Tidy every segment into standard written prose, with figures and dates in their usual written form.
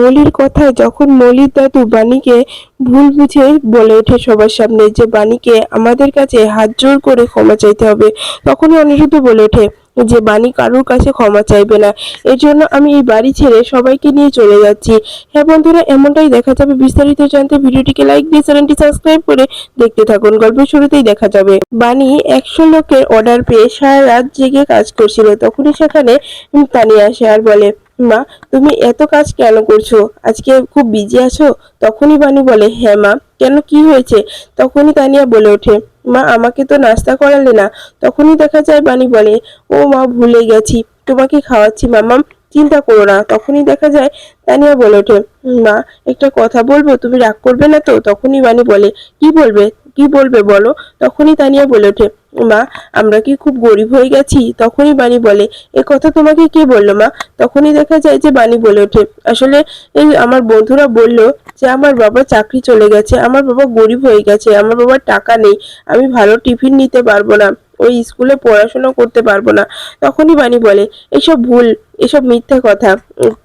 মৌলির কথায় যখন মৌলির দাদু বাণীকে ভুল বুঝে বলে ওঠে সবার সামনে যে বাণীকে আমাদের কাছে হাত জোড় করে ক্ষমা চাইতে হবে, তখনই অনিরুদ্ধ বলে ওঠে যে বাণী কারোর কাছে ক্ষমা চাইবে না। এর জন্য আমি এই বাড়ি ছেড়ে সবাইকে নিয়ে চলে যাচ্ছি। হ্যাঁ বন্ধুরা, এমনটাই দেখা যাবে। বিস্তারিত জানতে ভিডিওটিকে লাইক দিয়ে চ্যানেলটি সাবস্ক্রাইব করে দেখতে থাকুন। গল্পের শুরুতেই দেখা যাবে বাণী 100 লোকের অর্ডার পেয়ে সারা রাত জেগে কাজ করছিল। তখনই সেখানে তানিয়া আসে আর বলে, মা, তুমি এত কাজ কেন করছো? আজকে খুব বিজি আছো? তখনই বাণী বলে, হ্যাঁ মা, কেন, কি হয়েছে? তখনই তানিয়া বলে ওঠে, মা, আমাকে তো নাস্তা করালে না। তখনই দেখা যায় বাণী বলে, ও মা, ভুলে গেছি, তোমাকে খাওয়াচ্ছি মামাম, চিন্তা করো না। তখনই দেখা যায় তানিয়া বলে ওঠে, মা, একটা কথা বলবো, তুমি রাগ করবে না তো? তখনই বাণী বলে, কি বলবে, কি বলবে বলো? তখনই তানিয়া বলে ওঠে, মা, আমরা কি খুব গরিব হয়ে গেছি? তখনই বাণী বলে, এ কথা তোমাকে কে বললো মা? তখনই দেখা যায় যে বাণী বলে ওঠে, আসলে এই আমার বন্ধুরা বলল যে আমার বাবা চাকরি চলে গেছে, আমার বাবা গরিব হয়ে গেছে, আমার বাবার টাকা নেই, আমি ভালো টিফিন নিতে পারবো না, ওই স্কুলে পড়াশোনা করতে পারবো না। তখনই বাণী বলে, এসব ভুল, এসব মিথ্যা কথা।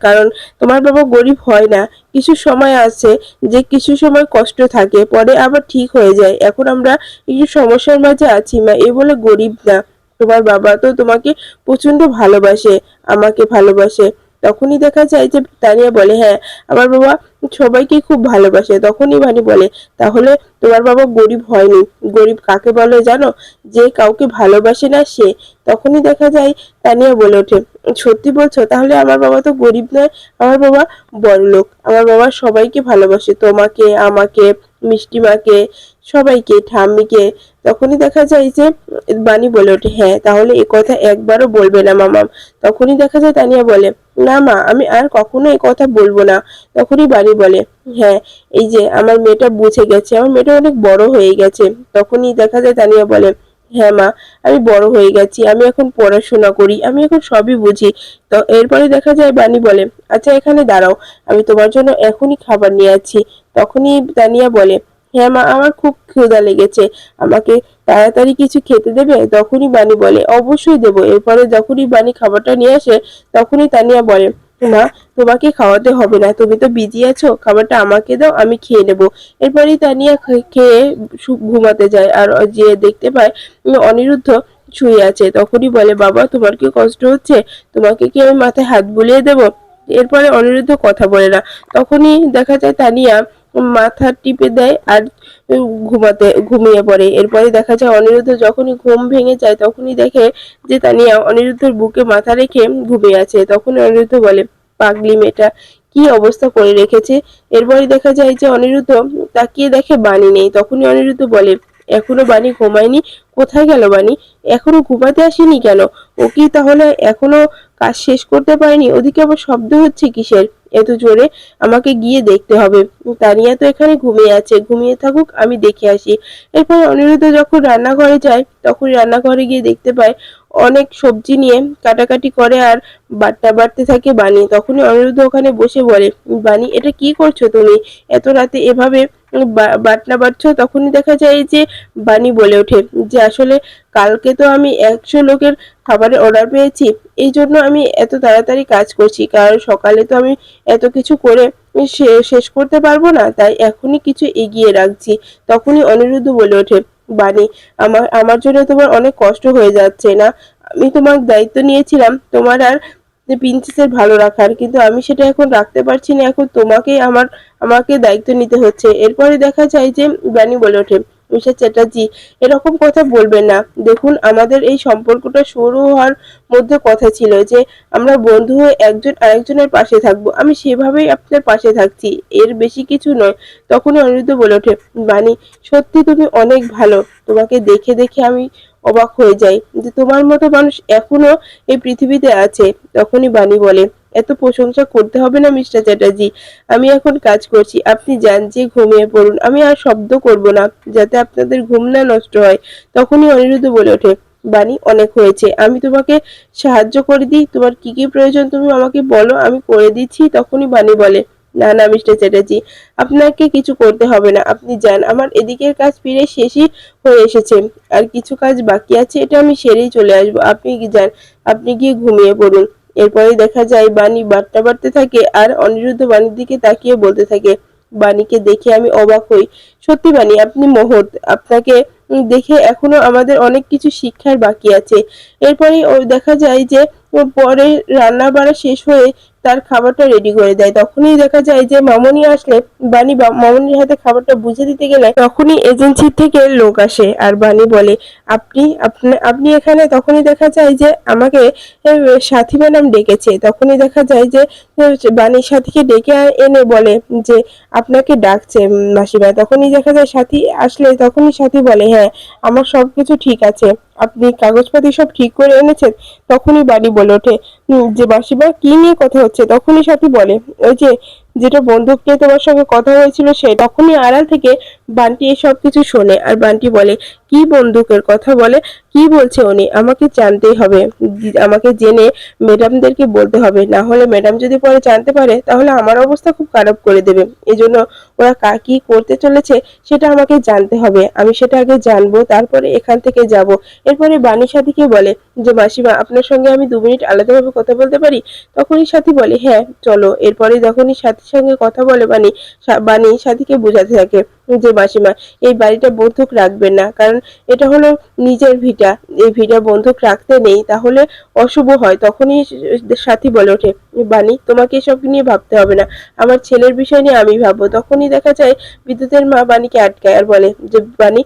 কারণ তোমার বাবা গরিব হয় না, কিছু সময় আছে যে কিছু সময় কষ্ট থাকে, পরে আবার ঠিক হয়ে যায়। এখন আমরা একটু সমস্যার মাঝে আছি মা, এ বলে গরিব না। তোমার বাবা তো তোমাকে প্রচন্ড ভালোবাসে, আমাকে ভালোবাসে। তখনই দেখা যায় যে তানিয়া বলে, হ্যাঁ, আমার বাবা সবাইকে খুব ভালোবাসে। তখনই বাণী বলে, তাহলে তোমার বাবা গরিব হয়নি। গরিব কাকে বলে জানো? যে কাউকে ভালোবাসে না সে। তখনই দেখা যায় তানিয়া বলে ওঠে, সত্যি বলছো? তাহলে আমার বাবা তো গরিব নয়, আমার বাবা বড়লোক। আমার বাবা সবাইকে ভালোবাসে, তোমাকে, আমাকে, মিষ্টিমাকে, সবাইকে, ঠাম্মিকে। তখনই দেখা যায় যে বাণী বলে ওঠে, হ্যাঁ, তাহলে এ কথা একবারও বলবে না মামাম। তখনই দেখা যায় তানিয়া বলে, না মা, আমি আর কখনো এই কথা বলবো না। তখনই বাণী বলে, হ্যাঁ, এই যে আমার মেয়েটা বুঝে গেছে, আমার মেয়েটা অনেক বড় হয়ে গেছে। তখনই দেখা যায় তানিয়া বলে, হ্যাঁ মা, আমি বড় হয়ে গেছি, আমি এখন পড়াশোনা করি, আমি এখন সবই বুঝি। তো এরপরে দেখা যায় বাণী বলে, আচ্ছা এখানে দাঁড়াও, আমি তোমার জন্য এখনই খাবার নিয়ে আসছি। তখনই তানিয়া বলে, হ্যাঁ মা, আমার খুব ক্ষুধা লেগেছে, আমাকে তাড়াতাড়ি কিছু খেতে দেবে? তখনই বাণী বলে, অবশ্যই দেবো। এরপরে যখনই বাণী খাবারটা নিয়ে আসে, তখনই তানিয়া বলে, না, তোমাকে খাওয়াতে হবে না, তুমি তো বিজি আছো, খাবারটা আমাকে দাও, আমি খেয়ে নেবো। এরপরেই তানিয়া খেয়ে ঘুমাতে যায় আর যে দেখতে পায় অনিরুদ্ধ শুয়ে আছে। তখনই বলে, বাবা, তোমার কি কষ্ট হচ্ছে? তোমাকে কি আমি মাথায় হাত বুলিয়ে দেবো? এরপরে অনিরুদ্ধ কথা বলে না। তখনই দেখা যায় তানিয়া মাথা টিপে দেয় আর ঘুমিয়ে পড়ে। এরপরে দেখা যায় অনিরুদ্ধ যখনই ঘুম ভেঙে যায়, তখনই দেখে যে তানিয়া অনিরুদ্ধের বুকে মাথা রেখে ঘুমিয়ে আছে। তখন অনিরুদ্ধ বলে, পাগলি মেয়েটা কি অবস্থা করে রেখেছে। এরপরে দেখা যায় যে অনিরুদ্ধ তাকিয়ে দেখে বাণী নেই। তখনই অনিরুদ্ধ বলে, এখনো বাণী ঘুমায়নি? কোথায় গেল বাণী? এখনো ঘুমাতে আসেনি কেন? ও কি তাহলে এখনো কাজ শেষ করতে পারেনি? ওদিকে আবার শব্দ হচ্ছে কিসের এত জোরে? আমাকে গিয়ে দেখতে হবে। তানিয়া তো এখানে ঘুমিয়ে আছে, ঘুমিয়ে থাকুক, আমি দেখে আসি। এরপর অনিরুদ্ধ যখন রান্নাঘরে যায়, তখন রান্নাঘরে গিয়ে দেখতে পায় অনেক সবজি নিয়ে কাটাকাটি করে আর বাট্টা বাটতে থাকে বাণী। তখনই অনিরুদ্ধ ওখানে বসে বলে, বাণী, এটা কি করছো তুমি? এত রাতে এভাবে বাটনা বাটছো? তখনই দেখা যায় যে বাণী বলে ওঠে যে আসলে কালকে তো আমি 100 লোকের খাবারের অর্ডার পেয়েছি, এই জন্য আমি এত তাড়াতাড়ি কাজ করছি, কারণ সকালে তো আমি এত কিছু করে শেষ করতে পারবো না, তাই এখনই কিছু এগিয়ে রাখছি। তখনই অনিরুদ্ধ বলে ওঠে, বাণী, আমার আমার জন্য তোমার অনেক কষ্ট হয়ে যাচ্ছে না? আমি তোমার দায়িত্ব নিয়েছিলাম তোমার আর প্রিন্সেসের ভালো রাখার, কিন্তু আমি সেটা এখন রাখতে পারছি না, এখন তোমাকেই আমাকে দায়িত্ব নিতে হচ্ছে। এরপরে দেখা যায় যে বাণী বলে ওঠে, মিস্টার চ্যাটার্জি, এরকম কথা বলবেন না। দেখুন, আমাদের এই সম্পর্কটা শুরু হওয়ার মধ্যে কথা ছিল যে আমরা বন্ধু হয়ে একজন আরেকজনের পাশে থাকবো, আমি সেভাবেই আপনার পাশে থাকছি, এর বেশি কিছু নয়। তখনই অনিরুদ্ধ বলে ওঠে, বাণী, সত্যি তুমি অনেক ভালো, তোমাকে দেখে দেখে আমি অবাক হয়ে যাই যে তোমার মতো মানুষ এখনো এই পৃথিবীতে আছে। তখনই বাণী বলে, এত প্রশংসা করতে হবে না মিস্টার চ্যাটার্জি, আমি এখন কাজ করছি, আপনি যান, যে ঘুমিয়ে পড়ুন, আমি আর শব্দ করব না যাতে আপনাদের ঘুম না নষ্ট হয়। তখনই অনিরুদ্ধ বলে ওঠে, বাণী, অনেক হয়েছে, আমি তোমাকে সাহায্য করে দিই, তোমার কি কি প্রয়োজন তুমি আমাকে বলো, আমি করে দিচ্ছি। তখনই বাণী বলে, না না মিস্টার চ্যাটার্জি, আপনাকে কিছু করতে হবে না, আপনি যান, আমার এদিকের কাজ ফিরে শেষই হয়ে এসেছে, আর কিছু কাজ বাকি আছে, এটা আমি সেরেই চলে আসবো, আপনি যান, আপনি গিয়ে ঘুমিয়ে পড়ুন। এরপরে দেখা যায় বাণী বার্তা বাড়তে থাকে আর অনিরুদ্ধ বাণীর দিকে তাকিয়ে বলতে থাকে, বাণীকে দেখে আমি অবাক হই। সত্যি বাণী, আপনি মহৎ। আপনাকে দেখে এখনো আমাদের অনেক কিছু শিক্ষার বাকি আছে। এরপরে দেখা যায় যে পরে রান্না বাড়া শেষ হয়ে তার খাবারটা রেডি করে দেয়। তখনই দেখা যায় যে মামনি আসলে বাণী মামনির হাতে খাবারটা বুঝে দিতে গেলে তখনই এজেন্সি থেকে লোক আসে আর বাণী বলে, আপনি এখানে? তখনই দেখা যায় যে আমাকে সাথী ম্যাডাম ডেকেছে। তখনই দেখা যায় যে বাণীর সাথীকে ডেকে এনে বলে যে আপনাকে ডাকছে মাসিমা। তখনই দেখা যায় সাথী আসলে তখনই সাথী বলে, হ্যাঁ আমার সবকিছু ঠিক আছে, আপনি কাগজপাতি সব ঠিক করে এনেছেন? তখনই বাণী বলে ওঠে, যে মাসিমা কি নিয়ে কথা হচ্ছে? তখনই সাথী বলে, ওই যে যেটা বন্দুক নিয়ে তোমার সঙ্গে কথা হয়েছিল সে। তখনই আড়াল থেকে বান্টি এই সব কিছু শোনে আর বান্টি বলে, কি বন্দুকের কথা বলে? কি বলছে উনি? আমাকে জানতেই হবে, আমাকে জেনে ম্যাডামদেরকে বলতে হবে, না হলে ম্যাডাম যদি পরে জানতে পারে তাহলে আমার অবস্থা খুব খারাপ করে দেবে। এজন্য ওরা কি করতে চলেছে সেটা আমাকে জানতে হবে, আমি সেটা আগে জানবো, তারপরে এখান থেকে যাব। এরপরে বাণীর সাথীকে বলে যে মাসিমা আপনার সঙ্গে আমি 2 মিনিট আলাদাভাবে কথা বলতে পারি? তখনই সাথী বলে, হ্যাঁ চলো। এরপরে যখনই সাথীর সঙ্গে কথা বলে বাণী সাথীকে বোঝাতে থাকে যে মাসিমা এই বাড়িটা বন্দুক রাখবেন না, কারণ এটা হলো নিজের ভিটা, এই ভিটা বন্দুক রাখতে নেই, তাহলে অশুভ হয়। তখনই সাথী বলে ওঠে, বাণী তোমাকে এসব নিয়ে ভাবতে হবে না, আমার ছেলের বিষয় নিয়ে আমি ভাববো। তখনই দেখা যায় বিদ্যুতের মা বাণীকে আটকায় আর বলে যে বাণী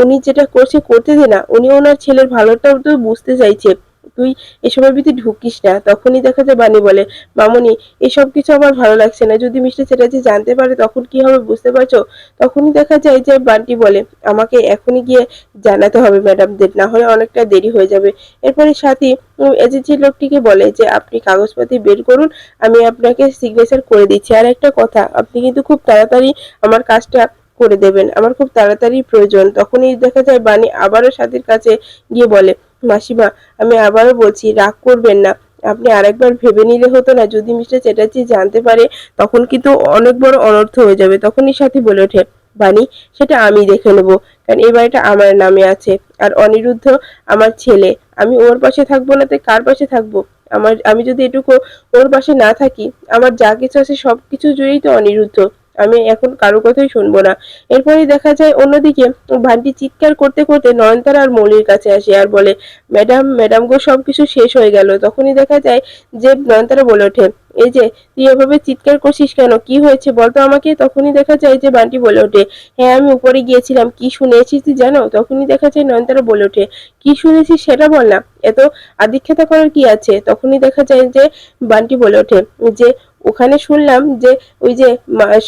উনি যেটা করছে করতে দে না, উনি ওনার ছেলের ভালোটাও তো বুঝতে চাইছে, তুই এসবের ভিতরে ঢুকিস না। তখনই দেখা যায় বাণী বলে, মামনি এসব কিছু আমার ভালো লাগছে না, যদি মিস্টার চ্যাটার্জি জানতে পারে তখন কি হবে বুঝতে পারছো? তখনই দেখা যায় যে বান্টি বলে, আমাকে এখনই গিয়ে জানাতে হবে ম্যাডামদের, না হলে অনেকটা দেরি হয়ে যাবে। এরপরে সাথী এজেন্সির লোকটিকে বলে যে আপনি কাগজপাতি বের করুন, আমি আপনাকে সিগনেচার করে দিচ্ছি। আর একটা কথা, আপনি কিন্তু খুব তাড়াতাড়ি আমার কাজটা করে দেবেন, আমার খুব তাড়াতাড়ি প্রয়োজন। তখনই দেখা যায় বাণী আবারও সাথীর কাছে গিয়ে বলে, মাসিমা আমি আবারও বলছি রাগ করবেন না, আপনি আরেকবার ভেবে নিলে হতো না? যদি মিস্টার চ্যাটার্জি জানতে পারে তখন কিন্তু অনেক বড় অনর্থ হয়ে যাবে। তখনই সাথী বলে ওঠে, বাণী সেটা আমি দেখে নেবো, কারণ এই বাড়িটা আমার নামে আছে আর অনিরুদ্ধ আমার ছেলে, আমি ওর পাশে থাকবো না তো কার পাশে থাকবো? আমি যদি এটুকু ওর পাশে না থাকি, আমার যা কিছু আছে সবকিছু জুড়েই তো অনিরুদ্ধ, আমি এখন কারো কথাই শুনবো না। এরপরেই দেখা যায় অন্যদিকে ভান্টি চিৎকার করতে করতে নয়নতারা আর মৌলির কাছে আসে আর বলে, ম্যাডাম গো সবকিছু শেষ হয়ে গেল। তখনই দেখা যায় যে নয়নতারা বলে ওঠে, এই যে তুই এভাবে চিৎকার করছিস কেন, কি হয়েছে বলতো আমাকে? তখনই দেখা যায় যে বান্টি বলে ওঠে, হ্যাঁ আমি উপরে গিয়েছিলাম, কি শুনেছিস তুই জানো? তখনই দেখা যায় নয়নতারা বলে ওঠে, কি শুনেছিস সেটা বল না, এত আদিক্ষেতা করার কি আছে? তখনই দেখা যায় যে বান্টি বলে ওঠে যে ওখানে শুনলাম যে ওই যে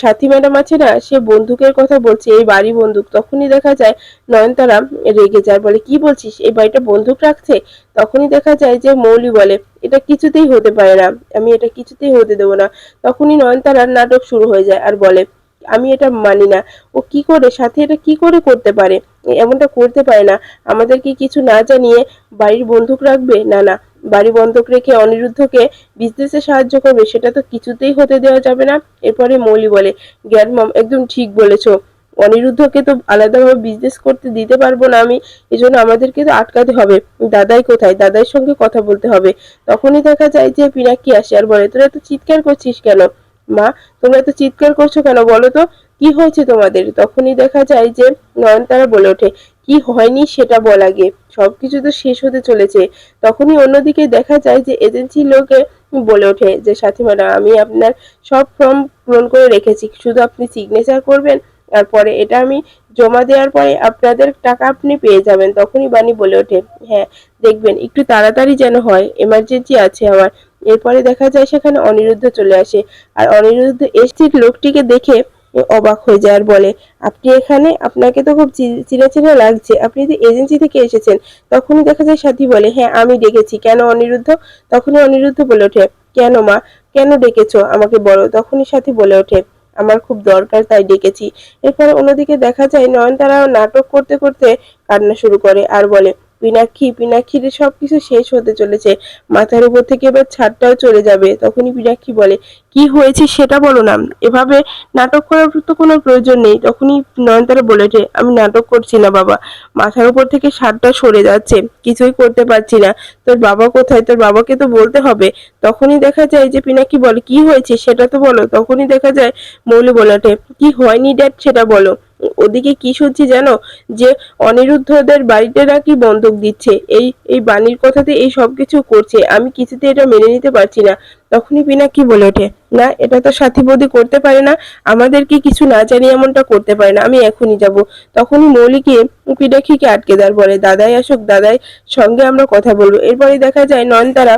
সাথী ম্যাডাম আছে না, সে বন্দুকের কথা বলছে, এই বাড়ি বন্দুক। তখনই দেখা যায় নয়নতারা রেগে যায়, বলে কি বলছিস, এই বাড়িটা বন্দুক রাখছে? তখনই দেখা যায় যে মৌলি বলে, এটা কিছুতেই হতে পারে না, আমি এটা কিছুতেই হতে দেবো না। তখনই নয়নতারার নাটক শুরু হয়ে যায় আর বলে, আমি এটা মানি না, ও কি করে সাথে এটা কি করে করতে পারে, এমনটা করতে পারে না, আমাদেরকে কিছু না জানিয়ে বাড়ির বন্দুক রাখবে? না না, বাড়ি বন্ধক রেখে অনিরুদ্ধকে বিজনেসে সাহায্য করবে, সেটা তো কিছুতেই হতে দেওয়া যাবে না। এরপরে মৌলি বলে, গ্র্যান্ডমম একদম ঠিক বলেছো, অনিরুদ্ধকে তো আলাদাভাবে বিজনেস করতে দিতে পারবো না আমি, এজন্য আমাদেরকে তো আটকাতে হবে। দাদাই কোথায়, দাদার সঙ্গে কথা বলতে হবে। তখনই দেখা যায় যে পিনাকি আসে আর বলে, তোরা এত চিৎকার করছিস কেন? মা তোমরা এত চিৎকার করছো কেন বলো তো, কি হয়েছে তোমাদের? তখনই দেখা যায় যে নয়নতারা বলে ওঠে, কি হয়নি সেটা বল আগে, সবকিছু তো শেষ হতে চলেছে। তখনই অন্যদিকে দেখা যায় যে এজেন্সির লোকে বলে ওঠে যে সাথী ম্যাডাম আমি আপনার সব ফর্ম পূরণ করে রেখেছি, শুধু আপনি সিগনেচার করবেন, তারপরে এটা আমি জমা দেওয়ার পরে আপনাদের টাকা আপনি পেয়ে যাবেন। তখনই বাণী বলে ওঠে, হ্যাঁ দেখবেন একটু তাড়াতাড়ি যেন হয়, এমার্জেন্সি আছে আমার। এরপরে দেখা যায় সেখানে অনিরুদ্ধ চলে আসে আর অনিরুদ্ধ এসটির লোকটিকে দেখে অবাক হয়ে যায় আর বলে, আপনি এখানে, আপনাকে তো খুব চিনা চিনা লাগছে, আপনি তো এজেন্সি থেকে এসেছেন। তখনই দেখা যায় সাথী বলে, হ্যাঁ আমি ডেকেছি, কেন অনিরুদ্ধ? তখনই অনিরুদ্ধ বলে ওঠে, কেন মা, কেন ডেকেছো আমাকে বলো? তখনই সাথী বলে ওঠে, আমার খুব দরকার তাই ডেকেছি। এরপরে অন্যদিকে দেখা যায় নয়নতারা নাটক করতে করতে কান্না শুরু করে আর বলে, পিনাক্ষীর সবকিছু শেষ হতে চলেছে, মাথার উপর থেকে এবার ছাদটাও চলে যাবে। তখনই পিনাক্ষী বলে, কি হয়েছে সেটা বলো না, এভাবে নাটক করার তো কোনো প্রয়োজন নেই। তখনই নয়নতারা বলে ওঠে, আমি নাটক করছি না বাবা, মাথার উপর থেকে ছাদটা সরে যাচ্ছে, কিছুই করতে পারছি না। তোর বাবা কোথায়, তোর বাবাকে তো বলতে হবে। তখনই দেখা যায় যে পিনাকি বলে, কি হয়েছে সেটা তো বলো। তখনই দেখা যায় মৌলি বলে ওঠে, কি হয়নি ড্যাড সেটা বলো। ওদিকে কি শুনছি জানো, যে অনিরুদ্ধদের বাড়িতে নাকি বন্ধক দিচ্ছে, এই এই বাণীর কথাতে এই সব কিছু করছে, আমি কিছুতে এটা মেনে নিতে পারছি না। তখনই পিনাকি বলে ওঠে, না এটা তো সাথী বৌদি করতে পারে না, আমাদেরকে কিছু না জানিয়ে এমনটা করতে পারে না, আমি এখনই যাব। তখনই মৌলিকে পিনাক্ষীকে আটকে দেওয়ার পরে, দাদাই আসুক, দাদাই সঙ্গে আমরা কথা বলবো। এরপরে দেখা যায় নয়নতারা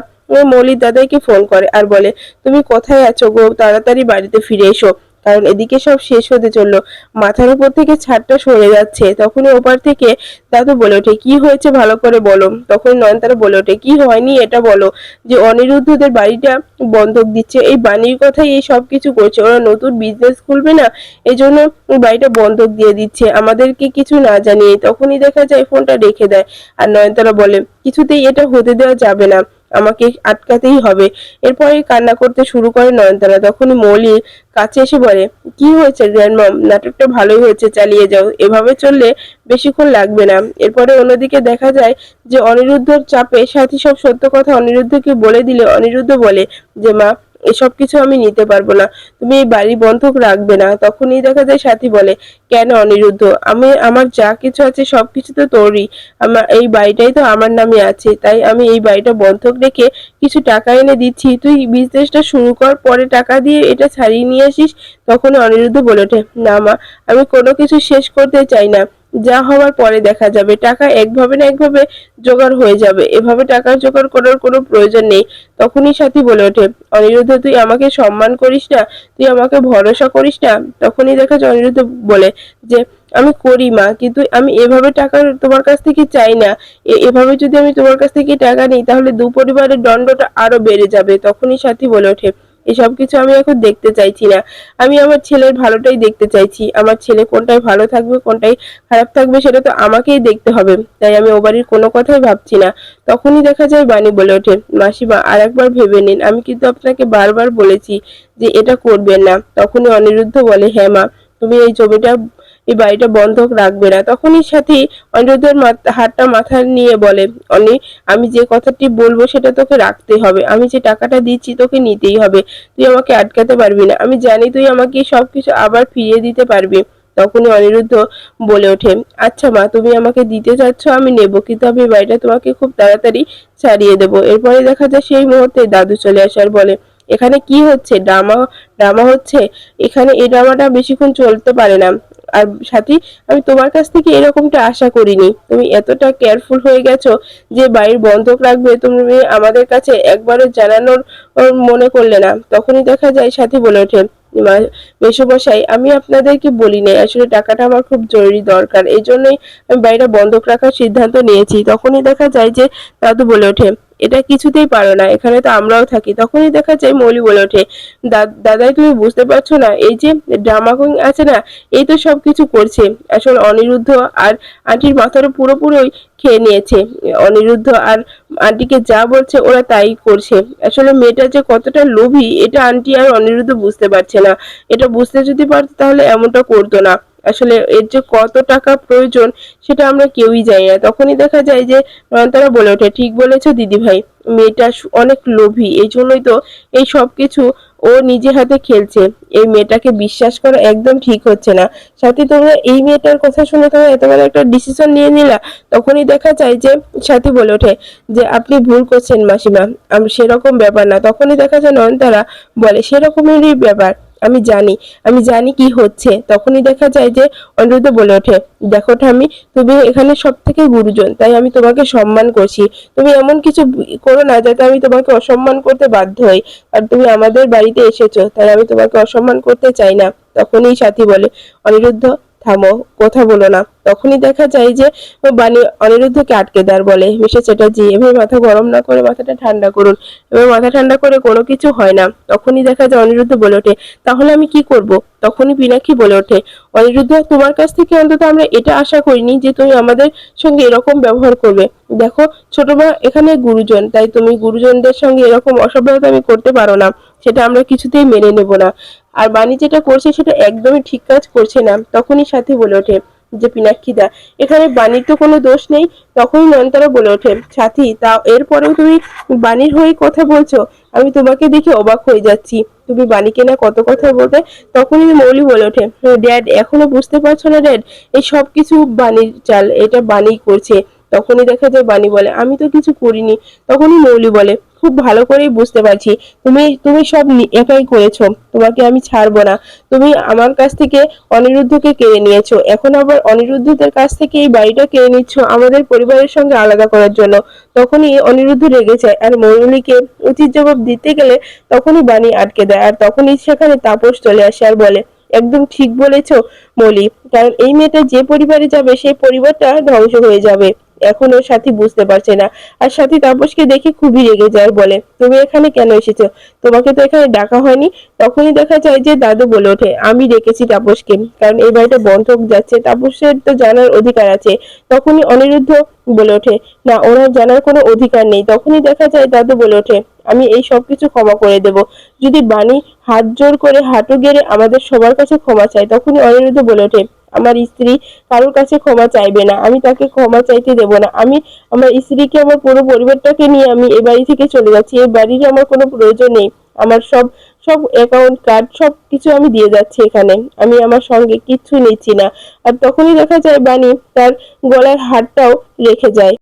মৌলির দাদাইকে ফোন করে আর বলে, তুমি কোথায় আছো গো, তাড়াতাড়ি বাড়িতে ফিরে এসো, কারণ এদিকে সব শেষ হতে চললো, মাথার উপর থেকে ছাদটা সরে যাচ্ছে। তখনই ওপার থেকে দাদু বলে ওঠে, কি হয়েছে ভালো করে বলো। তখন নয়নতারা বলে ওঠে, কি হয়নি এটা বলো, যে অনিরুদ্ধদের বাড়িটা বন্ধক দিচ্ছে, এই বাণীর কথাই এই সব কিছু করছে, ওরা নতুন বিজনেস খুলবে না, এই জন্য বাড়িটা বন্ধক দিয়ে দিচ্ছে আমাদেরকে কিছু না জানিয়ে। তখনই দেখা যায় ফোনটা রেখে দেয় আর নয়নতারা বলে, কিছুতেই এটা হতে দেওয়া যাবে না, আমাকে আটকাতেই হবে। এরপরে কান্না করতে শুরু করে নয়নতারা। তখনই মৌলির কাছে এসে বলে, কি হয়েছে গ্র্যান্ডমম, নাটকটা ভালোই হয়েছে, চালিয়ে যাও, এভাবে চললে বেশিক্ষণ লাগবে না। এরপরে অন্যদিকে দেখা যায় যে অনিরুদ্ধর চাপে সাথী সব সত্য কথা অনিরুদ্ধকে বলে দিলে অনিরুদ্ধ বলে যে, মা এসব কিছু আমি নিতে পারবো না, তুমি এই বাড়ি বন্ধক রাখবে না। তখনই দেখা যায় সাথী বলে, কেন অনিরুদ্ধ, আমি আমার যা কিছু আছে সবকিছু তো তোরই, আমার এই বাড়িটাই তো আমার নামে আছে, তাই আমি এই বাড়িটা বন্ধক রেখে কিছু টাকা এনে দিচ্ছি, তুই বিজনেসটা শুরু কর, পরে টাকা দিয়ে এটা ছাড়িয়ে নিয়ে আসিস। তখন অনিরুদ্ধ বলে ওঠে, না মা, আমি কোনো কিছু শেষ করতে চাই না, যা হওয়ার পরে দেখা যাবে, টাকা একভাবে না একভাবে জোগাড় হয়ে যাবে, এভাবে টাকা জোগাড় করার কোনো প্রয়োজন নেই। তখনই সাথী বলে ওঠে, অনিরুদ্ধ তুই আমাকে সম্মান করিস না, তুই আমাকে ভরসা করিস না। তখনই দেখা যায় অনিরুদ্ধ বলে যে, আমি করি মা, কিন্তু আমি এভাবে টাকা তোমার কাছ থেকে চাই না, এভাবে যদি আমি তোমার কাছ থেকে টাকা নিই তাহলে দু পরিবারের দ্বন্দ্বটা আরো বেড়ে যাবে। তখনই সাথী বলে ওঠে, এসব কিছু আমি এখন দেখতে চাইছি না, আমি আমার ছেলের ভালোটাই দেখতে চাইছি, আমার ছেলে কোনটায় ভালো থাকবে কোনটায় খারাপ থাকবে সেটা তো আমাকেই দেখতে হবে, তাই আমি ও বাড়ির কোনো কথাই ভাবছি না। তখনই দেখা যায় বাণী বলে ওঠে, মাসিমা আর একবার ভেবে নিন, আমি কিন্তু আপনাকে বারবার বলেছি যে এটা করবেন না। তখনই অনিরুদ্ধ বলে, হ্যাঁ মা, তুমি এই জমিটা এই বাড়িটা বন্ধক রাখবে না। তখনই সাথী অনিরুদ্ধের হাতটা মাথায় নিয়ে বলে, অনি, আমি যে কথাটি বলবো সেটা তোকে রাখতে হবে, আমি যে টাকাটা দিচ্ছি তোকে নিতেই হবে, তুই আমাকে আটকাতে পারবি না, আমি জানি তুই আমাকে সবকিছু আবার ফিরিয়ে দিতে পারবি। তখনই অনিরুদ্ধ বলে ওঠে, আচ্ছা মা, তুমি আমাকে দিতে চাচ্ছ আমি নেব, কিন্তু আমি বাড়িটা তোমাকে খুব তাড়াতাড়ি ছাড়িয়ে দেবো। এরপরে দেখা যায় সেই মুহূর্তে দাদু চলে আসে আর বলে, এখানে কি হচ্ছে, ড্রামা ড্রামা হচ্ছে, এখানে এই ড্রামাটা বেশিক্ষণ চলতে পারে না। আর সাথী, আমি তোমার কাছ থেকে এরকমটা আশা করিনি, তুমি এতটা কেয়ারফুল হয়ে গেছো যে বাড়ির বন্ধক রাখবে, তুমি আমাদের কাছে একবারও জানানোর মনে করলে না। তখনই দেখা যায় সাথী বলে ওঠে, মেসোমশাই, আমি আপনাদেরকে বলি নাই, আসলে টাকাটা আমার খুব জরুরি দরকার, এই জন্যই আমি বাড়িটা বন্ধক রাখার সিদ্ধান্ত নিয়েছি। তখনই দেখা যায় যে দাদু বলে ওঠে, এটা কিছুতেই পারো না, এখানে তো আমরাও থাকি। তখনই দেখা যায় মৌলি বলে ওঠে, দাদাই তুমি বুঝতে পারছো না, এই যে ড্রামা কুইন আছে না, এই তো সবকিছু করছে, আসলে অনিরুদ্ধ আর আন্টির মাথাটা পুরোপুরি খেয়ে নিয়েছে। অনিরুদ্ধ আর আন্টিকে যা বলছে ওরা তাই করছে। আসলে মেয়েটা যে কতটা লোভী এটা আন্টি আর অনিরুদ্ধ বুঝতে পারছে না, এটা বুঝতে যদি পারতো তাহলে এমনটা করতো না। আসলে এর যে কত টাকা প্রয়োজন সেটা আমরা কেউই জানি না। তখনই দেখা যায় যে নয়নতারা বলে ওঠে, ঠিক বলেছো দিদি ভাই, মেয়েটা অনেক লোভী, এই জন্যই তো এই সব কিছু ও নিজে হাতে খেলছে, এই মেয়েটাকে বিশ্বাস করা একদম ঠিক হচ্ছে না। সাথে তোমরা এই মেয়েটার কথা শুনে তোমরা এত বড় একটা ডিসিশন নিয়ে নিলা। তখনই দেখা যায় যে সাথী বলে ওঠে যে, আপনি ভুল করছেন মাসিমা, সেরকম ব্যাপার না। তখনই দেখা যায় নয়নতারা বলে, সেরকমেরই ব্যাপার, আমি জানি, আমি জানি কি হচ্ছে। তখনই দেখা যায় যে অনিরুদ্ধ বলে ওঠে, দেখো ঠাম্মি, তুমি এখানে সব থেকে গুরুজন, তাই আমি তোমাকে সম্মান করছি, তুমি এমন কিছু করো না যাতে আমি তোমাকে অসম্মান করতে বাধ্য হই, আর তুমি আমাদের বাড়িতে এসেছো তাই আমি তোমাকে অসম্মান করতে চাই না। তখনই সাথী বলে, অনিরুদ্ধ থামো, কথা বলো না। তখনই দেখা যায় যে বাণী অনিরুদ্ধকে আটকে দেয় আর বলে, মিস্টার চ্যাটার্জি এভাবে মাথা গরম না করে মাথাটা ঠান্ডা করুন, এভাবে মাথা ঠান্ডা করে কোনো কিছু হয় না। তখনই দেখা যায় অনিরুদ্ধ বলে ওঠে, তাহলে আমি কি করব? তখনই পিনাকি বলে ওঠে, অনিরুদ্ধ তোমার কাছ থেকে অন্তত আমরা এটা আশা করিনি যে তুমি আমাদের সঙ্গে এরকম ব্যবহার করবে। দেখো ছোট মা এখানে গুরুজন, তাই তুমি গুরুজনদের সঙ্গে এরকম অসভ্যতা আমি করতে পারো না, সেটা আমরা কিছুতেই মেনে নেব না। আর বাণী যেটা করছে সেটা একদমই ঠিক কাজ করছে না। তখনই সাথী বলে ওঠে যে পিনাক্ষীদা এখানে বাণীর তো কোনো দোষ নেই। তখনই নয়নতারা বলে ওঠে, সাথী তা এরপরেও তুমি বাণীর হয়ে কথা বলছো, আমি তোমাকে দেখে অবাক হয়ে যাচ্ছি। তুমি বাণীকে না কত কথা বলতে। তখনই মৌলি বলে ওঠে, ড্যাড এখনো বুঝতে পারছো না ড্যাড, এই সব কিছু বাণীর চাল, এটা বাণী করছে। তখনই দেখা যায় বাণী বলে, আমি তো কিছু করিনি। তখনই মৌলি বলে, খুব ভালো করেই বুঝতে পারছি তুমি তুমি সব একাই করেছো, তোমাকে আমি ছাড়বো না। তুমি আমার কাছ থেকে অনিরুদ্ধকে কেড়ে নিয়েছো, এখন আবার অনিরুদ্ধদের কাছ থেকে এই বাড়িটা কেড়ে নিচ্ছ আমাদের পরিবারের সঙ্গে আলাদা করার জন্য। তখনই অনিরুদ্ধ রেগে যায় আর মৌলিকে উচিত জবাব দিতে গেলে তখনই বাণী আটকে দেয়। আর তখনই সেখানে তাপস চলে আসে আর বলে, একদম ঠিক বলেছো মৌলি, কারণ এই মেয়েটা যে পরিবারে যাবে সেই পরিবারটা ধ্বংস হয়ে যাবে। এখন ওর সাথী বুঝতে পারছে না। আর সাথী তাপসকে দেখে খুবই রেগে যায় আর বলে, তুমি এখানে কেন এসেছো? তোমাকে তো এখানে ডাকা হয়নি। তখনই দেখা যায় যে দাদু বলে ওঠে, আমি ডেকেছি তাপসকে, কারণ এই বাড়িটা বন্ধক যাচ্ছে, তাপসের তো জানার অধিকার আছে। তখনই অনিরুদ্ধ বলে ওঠে, না ওনার জানার কোনো অধিকার নেই। তখনই দেখা যায় দাদু বলে ওঠে, আমি এই সবকিছু ক্ষমা করে দেব যদি বাণী হাত জোর করে হাঁটু গেড়ে আমাদের সবার কাছে ক্ষমা চায়। তখনই অনিরুদ্ধ বলে ওঠে, আমার স্ত্রী কারোর কাছে ক্ষমা চাইবে না, আমি তাকে ক্ষমা চাইতে দেব না। আমি আমার স্ত্রীকে আমার পুরো পরিবারটাকে নিয়ে আমি এই বাড়ি থেকে চলে যাচ্ছি, এই বাড়ির আমার কোনো প্রয়োজন নেই। আমার সব সব অ্যাকাউন্ট কার্ড সব কিছু আমি দিয়ে যাচ্ছি এখানে, আমি আমার সঙ্গে কিচ্ছু নিচ্ছি না। আর তখনই দেখা যায় বাণী তার গলার হারটাও রেখে যায়।